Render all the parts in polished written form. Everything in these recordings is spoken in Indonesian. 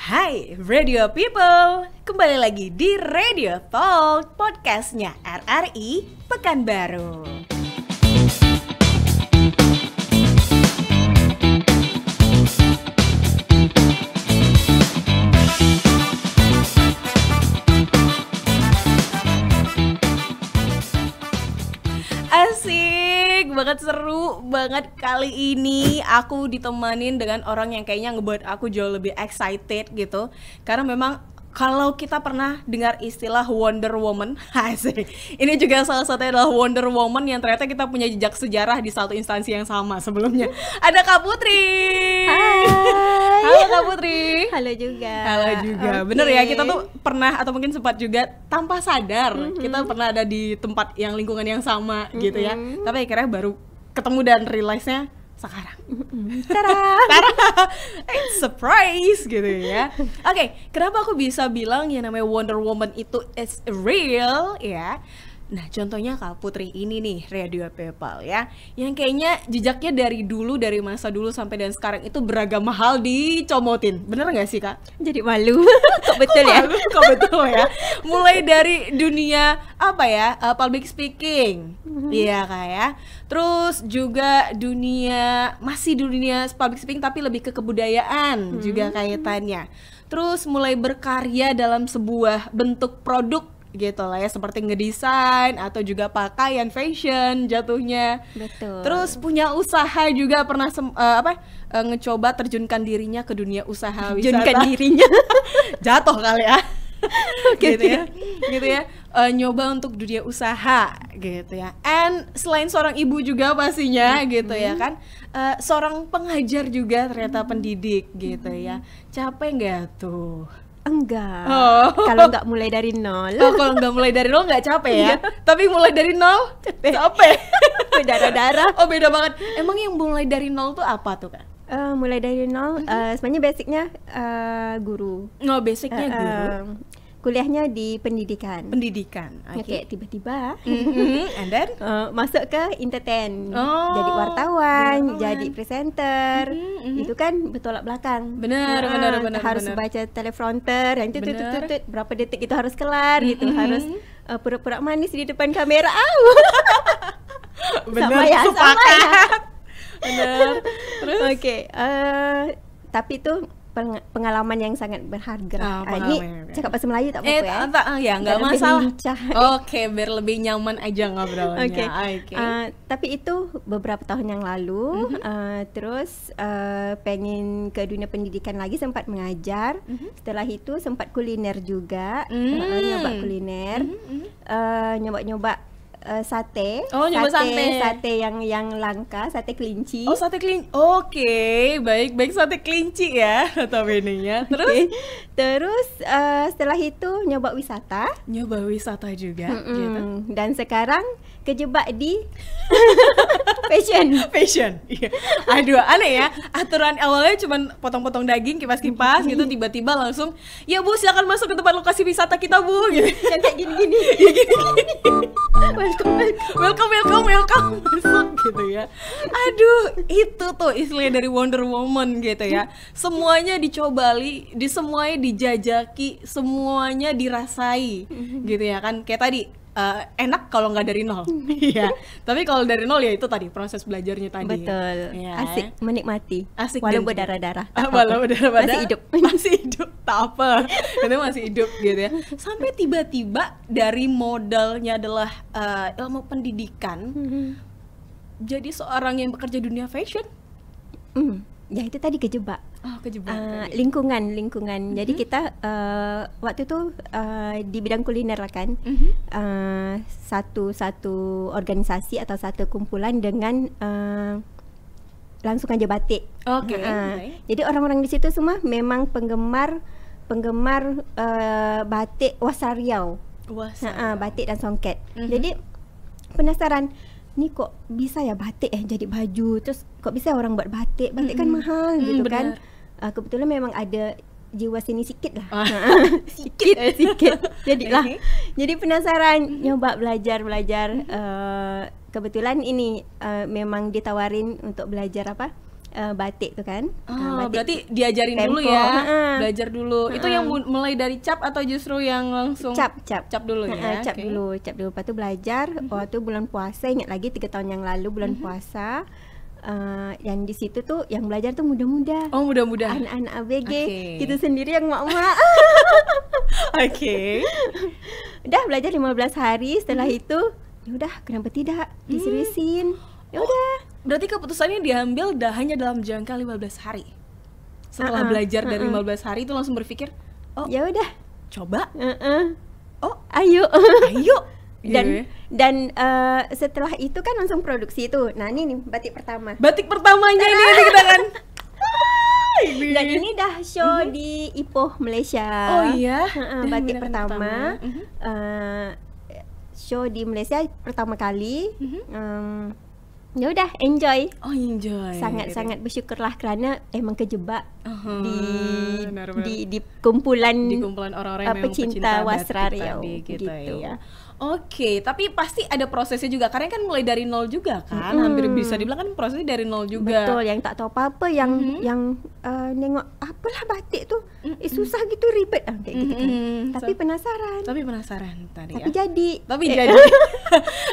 Hai Radio People, kembali lagi di Radio Talk, podcastnya RRI Pekanbaru. Asik banget, seru banget. Kali ini aku ditemanin dengan orang yang kayaknya ngebuat aku jauh lebih excited gitu. Karena memang kalau kita pernah dengar istilah Wonder Woman, asik. Ini juga salah satunya adalah Wonder Woman yang ternyata kita punya jejak sejarah di satu instansi yang sama sebelumnya. Ada Kak Putri. Hai. Halo Kak Putri. Halo juga. Halo juga. Okay. Bener ya, kita tuh pernah atau mungkin sempat juga tanpa sadar kita pernah ada di tempat yang lingkungan yang sama gitu ya. Tapi akhirnya baru ketemu dan realize-nya sekarang. Tada. Surprise gitu ya. Oke, kenapa aku bisa bilang yang namanya Wonder Woman itu is real ya? Nah, contohnya Kak Putri ini nih, Radio People ya, yang kayaknya jejaknya dari dulu, dari masa dulu sampai dan sekarang itu beragam hal dicomotin. Bener nggak sih Kak? Jadi malu. Kok betul ya? Kok betul ya? Mulai dari dunia apa ya, public speaking, iya Kak ya. Terus juga masih dunia public speaking tapi lebih ke kebudayaan juga kaitannya. Terus mulai berkarya dalam sebuah bentuk produk gitu lah ya, seperti ngedesain atau juga pakaian fashion jatuhnya. Betul. Terus punya usaha juga, pernah ngecoba terjunkan dirinya ke dunia usaha wisata. Terjunkan dirinya. Jatuh kali ya. Okay, gitu ya. Gitu ya. Nyoba untuk dunia usaha gitu ya. And selain seorang ibu juga pastinya gitu ya kan. Seorang pengajar juga ternyata, pendidik gitu ya. Capek nggak tuh? Enggak. Kalau nggak mulai dari nol. Kalau nggak mulai dari nol nggak capek ya. Tapi mulai dari nol capek. Berdarah-darah. Oh, beda banget. Emang yang mulai dari nol tuh apa tuh Kak? Mulai dari nol. Sebenarnya basicnya guru. Oh, basicnya guru. Kuliahnya di pendidikan. Pendidikan. Oke, tiba-tiba And then masuk ke entertain. Oh, jadi wartawan, jadi presenter. Itu kan bertolak belakang. Benar. Harus baca teleprompter yang tutut berapa detik itu harus kelar gitu. Harus pura-pura manis di depan kamera. Benar, sama ya. Benar. Terus Oke, tapi itu pengalaman yang sangat berharga. Ini cakap bahasa Melayu tak apa-apa ya, nggak masalah. Oke, biar lebih nyaman aja ngobrolnya. Oke. Okay. Tapi itu beberapa tahun yang lalu. Terus pengen ke dunia pendidikan lagi, sempat mengajar. Setelah itu sempat kuliner juga, nyoba kuliner, nyoba sate. Oh, nyoba sate yang langka, sate kelinci. Oh, sate kelinci. Oke, baik sate kelinci ya notabene-nya. Terus setelah itu nyoba wisata juga gitu. Dan sekarang kejebak di fashion. Iya. Aduh, aneh ya. Aturan awalnya cuma potong-potong daging, kipas-kipas gitu, tiba-tiba langsung, "Ya Bu, silakan masuk ke tempat lokasi wisata kita, Bu." Gitu. Yang kayak gini-gini. Ya gini-gini. Welcome masuk gitu ya. Aduh, itu tuh istilahnya dari Wonder Woman gitu ya. Semuanya dicobali, semuanya dijajaki, semuanya dirasai gitu ya kan. Kayak tadi enak kalau nggak dari nol. Iya. Tapi kalau dari nol ya itu tadi proses belajarnya tadi. Betul. Ya. Asik menikmati. Asik, walau berdarah-darah. Masih hidup. Tak apa. Itu masih hidup gitu ya. Sampai tiba-tiba dari modalnya adalah ilmu pendidikan, jadi seorang yang bekerja dunia fashion. Ya itu tadi kejebak. Oh, kejebak. Lingkungan. Jadi kita waktu itu di bidang kuliner lah kan. Satu organisasi atau satu kumpulan dengan langsung aja batik. Oke. Jadi orang-orang di situ semua memang penggemar batik Wasar Riau. Batik dan songket. Jadi penasaran, ni kok bisa ya batik jadi baju, terus kok bisa orang buat batik kan mahal gitu kan. Kebetulan memang ada jiwa seni sikit lah. Sikit. Jadi penasaran, nyoba belajar. Kebetulan ini memang ditawarin untuk belajar batik tuh kan. Batik berarti diajarin dulu ya. belajar dulu. Itu yang mulai dari cap atau justru yang langsung cap dulu ya? Cap dulu, lepas tu belajar. Waktu bulan puasa, ingat lagi 3 tahun yang lalu bulan puasa. Yang di situ tuh yang belajar tuh muda-muda. Oh, muda-muda. Anak-anak ABG. Kita sendiri yang mak-mak. Oke. Dah belajar 15 hari. Setelah itu, ya udah, kenapa tidak diseriusin? Ya udah. Berarti keputusannya diambil hanya dalam jangka 15 hari. Setelah belajar dari 15 hari itu langsung berpikir, oh, ya udah, coba. Oh, ayo. Dan setelah itu kan langsung produksi itu. Nah, ini nih batik pertama. Batik pertamanya ini kita kan. Dan ini dah show di Ipoh, Malaysia. Oh iya. Batik pertama. Show di Malaysia pertama kali. Ya udah, enjoy. Oh, enjoy. Sangat-sangat bersyukurlah kerana emang kejebak di kumpulan orang-orang yang pecinta wasra Riau gitu ya. Oke, tapi pasti ada prosesnya juga karena kan mulai dari nol juga kan. Hampir bisa dibilang kan prosesnya dari nol juga. Betul, yang tak tahu apa-apa, yang nengok apalah batik tuh susah gitu, ribet kayak gitu kan. Tapi penasaran tadi. Tapi jadi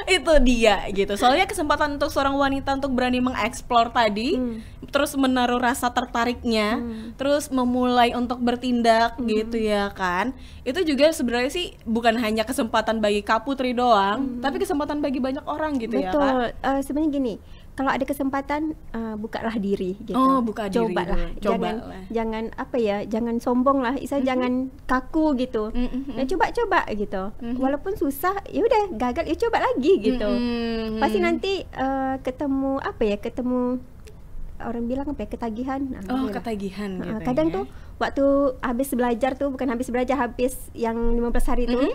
itu dia gitu. Soalnya kesempatan untuk seorang wanita untuk berani mengeksplor tadi, terus menaruh rasa tertariknya, terus memulai untuk bertindak gitu ya kan. Itu juga sebenarnya sih bukan hanya kesempatan bagi Kak Putri doang, tapi kesempatan bagi banyak orang gitu. Betul. Ya kan. Sebenarnya gini, kalau ada kesempatan bukalah diri gitu. Oh, buka diri. Cobalah. Jangan apa ya, jangan sombong lah. Jangan kaku gitu. Nah, coba gitu. Walaupun susah, ya udah gagal, ya coba lagi gitu. Pasti nanti ketemu orang bilang apa ya, ketagihan. Ketagihan gitu. Kadang tuh waktu habis belajar tuh, bukan habis belajar, habis yang 15 hari tuh,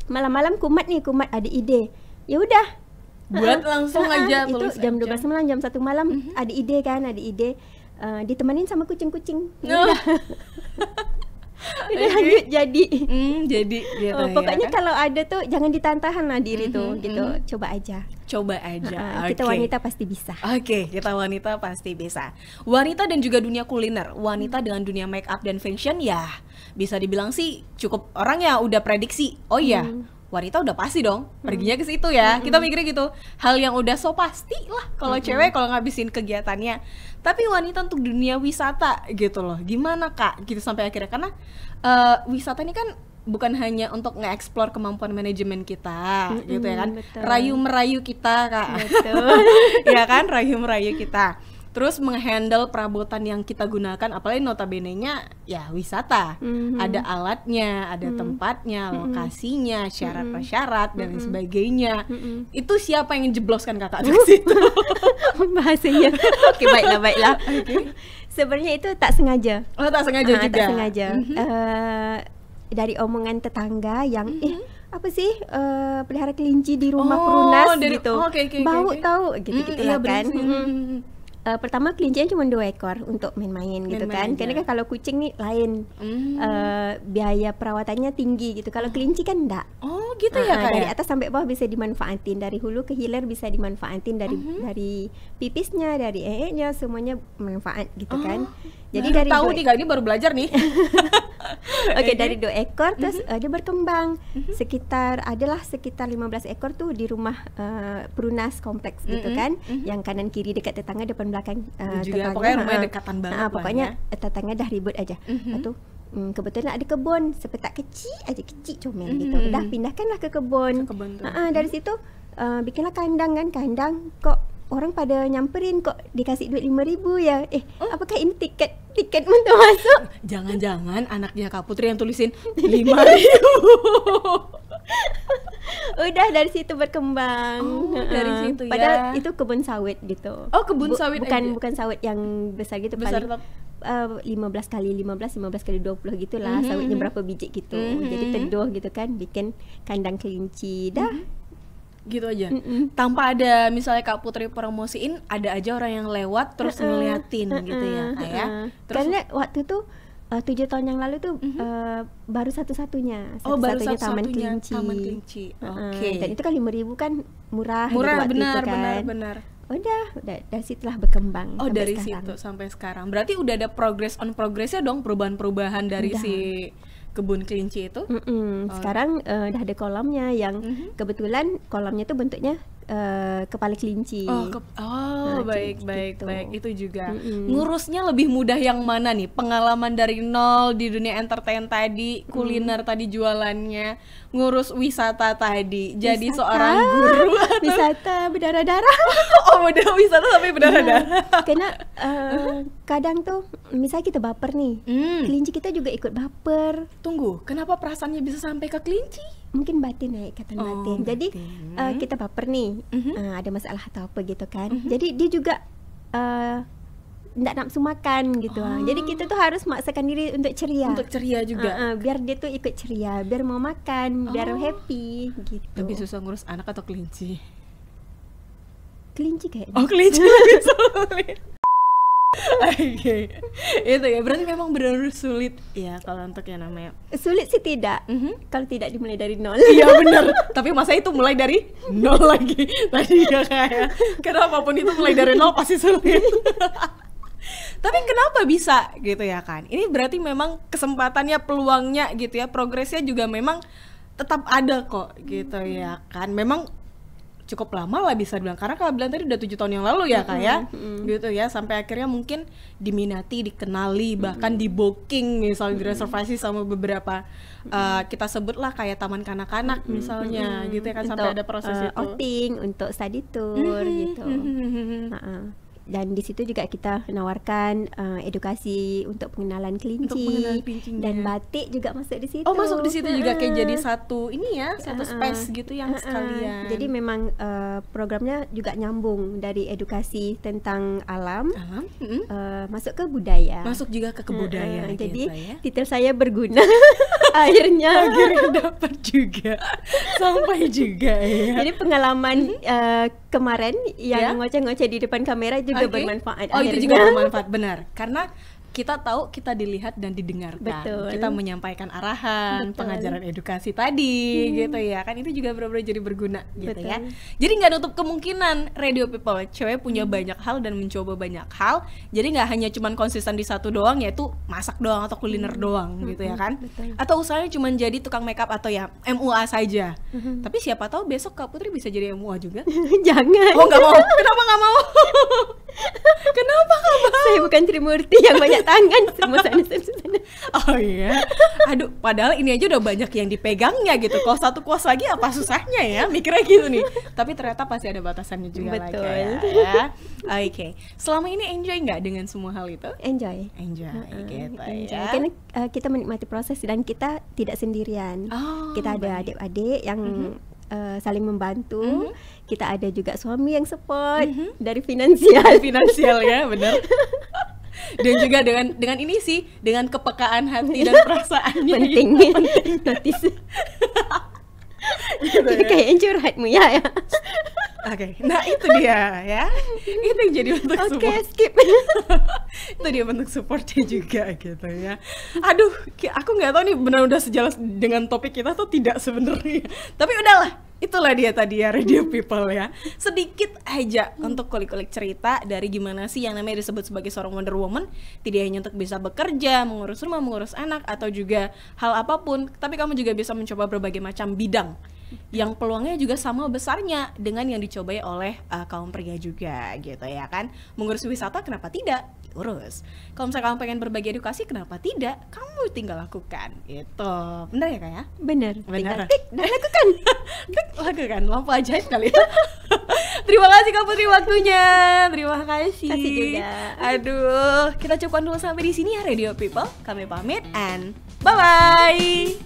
malam-malam kumat ada ide. Ya udah, buat langsung aja itu tulis jam 12 malam, jam 1 malam ada ide ditemanin sama kucing-kucing. Udah lanjut jadi gitu. Pokoknya ya, kalau ada tuh jangan ditahan lah diri tuh gitu. Coba aja. Kita wanita pasti bisa. Kita wanita pasti bisa. Wanita dan juga dunia kuliner, wanita dengan dunia make up dan fashion ya bisa dibilang sih cukup orang ya udah prediksi. Oh iya, wanita udah pasti dong perginya ke situ ya. Kita mikirnya gitu. Hal yang udah so pasti lah kalau cewek kalau ngabisin kegiatannya. Tapi wanita untuk dunia wisata gitu loh. Gimana Kak? Gitu sampai akhirnya karena wisata ini kan bukan hanya untuk nge-explore kemampuan manajemen kita gitu ya kan. Rayu-merayu kita Kak. Betul. Ya kan, rayu-merayu kita. Terus menghandle perabotan yang kita gunakan, apalagi notabene-nya ya wisata. Ada alatnya, ada tempatnya, lokasinya, syarat-syarat dan sebagainya. Itu siapa yang jebloskan Kakak ke situ? Bahasanya. Oke, baiklah. Sebenarnya itu tak sengaja. Oh, tak sengaja juga. Tak sengaja. Dari omongan tetangga yang apa sih pelihara kelinci di rumah perunas gitu. Bau tahu gitu-gitulah kan. Pertama kelincinya cuma 2 ekor untuk main-main gitu kan. Karena kan kalau kucing nih lain, biaya perawatannya tinggi gitu. Kalau kelinci kan enggak. Oh gitu ya Kak. Dari atas sampai bawah bisa dimanfaatin, dari hulu ke hilir bisa dimanfaatin, dari pipisnya, dari nya semuanya manfaat gitu kan. Jadi dari tahu nih Kak, ini baru belajar nih. Dari 2 ekor terus dia berkembang. Sekitar 15 ekor tuh di rumah perunas kompleks gitu kan. Yang kanan kiri dekat tetangga, depan belakang juga pokoknya rumahnya dekatan banget. Pokoknya tetangga dah ribut aja. Lepas tu kebetulan ada kebun sepetak kecil comel gitu. Dah pindahkanlah ke kebun. Dari situ bikinlah kandang kok orang pada nyamperin, kok dikasih duit 5,000 ya. Apakah ini tiket untuk masuk? Jangan-jangan anaknya Kak Putri yang tulisin 5,000. Udah dari situ berkembang. Dari situ ya. Padahal itu kebun sawit gitu. Oh, kebun sawit bukan sawit yang besar gitu, paling 15 kali 15 kali 20 gitulah. Sawitnya berapa biji gitu. Jadi teduh gitu kan, bikin kandang kelinci dah. Gitu aja. Tanpa ada misalnya Kak Putri promosiin, ada aja orang yang lewat terus ngeliatin gitu ya kayak. Karena waktu itu 7 tahun yang lalu tuh baru satu-satunya Taman Kelinci. Oke. Dan itu kan 5,000 kan murah benar gitu waktu itu kan. Benar. udah dari situlah berkembang. Oh, dari situ sampai sekarang. Berarti udah ada progressnya dong, perubahan dari udah. si kebun kelinci itu. Sekarang udah ada kolamnya yang kebetulan kolamnya tuh bentuknya kepala kelinci. Baik. Itu juga. Ngurusnya lebih mudah yang mana nih? Pengalaman dari nol di dunia entertain tadi, kuliner tadi jualannya, ngurus wisata tadi, jadi seorang guru. Wisata berdarah-darah. Udah wisata sampai berdarah-darah. Karena kadang tuh misalnya kita baper nih, kelinci kita juga ikut baper. Tunggu, kenapa perasaannya bisa sampai ke kelinci? Mungkin batin ya, ikatan batin. Jadi kita baper nih, ada masalah atau apa gitu kan. Jadi dia juga nggak nafsu makan gitu. Jadi kita tuh harus maksakan diri untuk ceria. Untuk ceria juga. Biar dia tuh ikut ceria, biar mau makan, biar happy gitu. Lebih susah ngurus anak atau kelinci? Kelinci kayaknya. Kelinci lebih sulit. Oke. Itu ya, berarti memang benar-benar sulit ya kalau untuk yang namanya. Sulit sih tidak. Kalau tidak dimulai dari nol. Iya benar. Tapi masa itu mulai dari nol lagi. Tadi ya kayak karena apapun itu mulai dari nol pasti sulit. Tapi kenapa bisa gitu ya kan? Ini berarti memang kesempatannya, peluangnya gitu ya, progresnya juga memang tetap ada kok gitu ya kan. Memang cukup lama lah bisa bilang, karena kalau bilang tadi udah 7 tahun yang lalu ya kak ya, gitu ya, sampai akhirnya mungkin diminati, dikenali, bahkan di booking misalnya, direservasi sama beberapa kita sebutlah kayak taman kanak-kanak misalnya, gitu ya kan, untuk, sampai ada proses itu outing, untuk study tour gitu. Dan di situ juga kita menawarkan edukasi untuk pengenalan kelinci, dan batik juga masuk di situ. Masuk di situ juga kayak jadi satu ini ya, satu space gitu yang sekalian. Jadi memang programnya juga nyambung dari edukasi tentang alam, masuk ke budaya. Masuk juga ke kebudayaan. Jadi gitu ya. titel saya berguna. akhirnya dapat juga sampai juga ya. Jadi pengalaman kemarin yang ngoceh-ngoceh di depan kamera juga bermanfaat. Itu juga bermanfaat, benar. Karena kita tahu, kita dilihat dan didengarkan. Betul. Kita menyampaikan arahan, pengajaran edukasi tadi gitu ya kan, itu juga benar-benar jadi berguna gitu ya. Jadi nggak nutup kemungkinan Radio People cewek punya banyak hal dan mencoba banyak hal. Jadi nggak hanya cuman konsisten di satu doang, yaitu masak doang atau kuliner doang gitu ya kan. Atau usahanya cuman jadi tukang makeup atau ya MUA saja. Tapi siapa tahu besok Kak Putri bisa jadi MUA juga. Jangan. Nggak mau. Kenapa nggak mau? Kenapa nggak mau? Saya bukan Trimurti yang banyak tangan semua sana. Oh iya. Aduh, padahal ini aja udah banyak yang dipegangnya gitu. Kalau satu kuas lagi apa susahnya ya? Mikirnya gitu nih. Tapi ternyata pasti ada batasannya juga. Betul. Ya. Oke. Selama ini enjoy nggak dengan semua hal itu? Enjoy gitu ya. Karena kita menikmati proses dan kita tidak sendirian. Kita ada adik-adik yang saling membantu. Kita ada juga suami yang support dari finansial ya, benar. Dan juga dengan ini sih, dengan kepekaan hati dan perasaannya penting. Notice. Gitu ya. Kayak curhatmu ya. Oke, nah itu dia ya. Itu yang jadi bentuk support. Oke, skip. Itu dia bentuk supportnya juga gitu ya. Aduh, aku nggak tahu nih benar udah sejalan dengan topik kita atau tidak sebenarnya. Tapi udahlah, itulah dia tadi ya Radio People ya. Sedikit aja untuk kulik-kulik cerita dari gimana sih yang namanya disebut sebagai seorang Wonder Woman. Tidak hanya untuk bisa bekerja, mengurus rumah, mengurus anak, atau juga hal apapun, tapi kamu juga bisa mencoba berbagai macam bidang yang peluangnya juga sama besarnya dengan yang dicobai oleh kaum pria juga gitu ya kan. Mengurus wisata kenapa tidak? Urus. Kalau misalnya kamu pengen berbagi edukasi, kenapa tidak? Kamu tinggal lakukan gitu. Benar ya Kak ya? Benar. Tik, dan lakukan. Lakukan, lampu ajaib kali ya. Terima kasih Kak Putri waktunya. Terima kasih. Kasih juga. Aduh, kita cukupkan dulu sampai di sini ya Radio People. Kami pamit and bye-bye.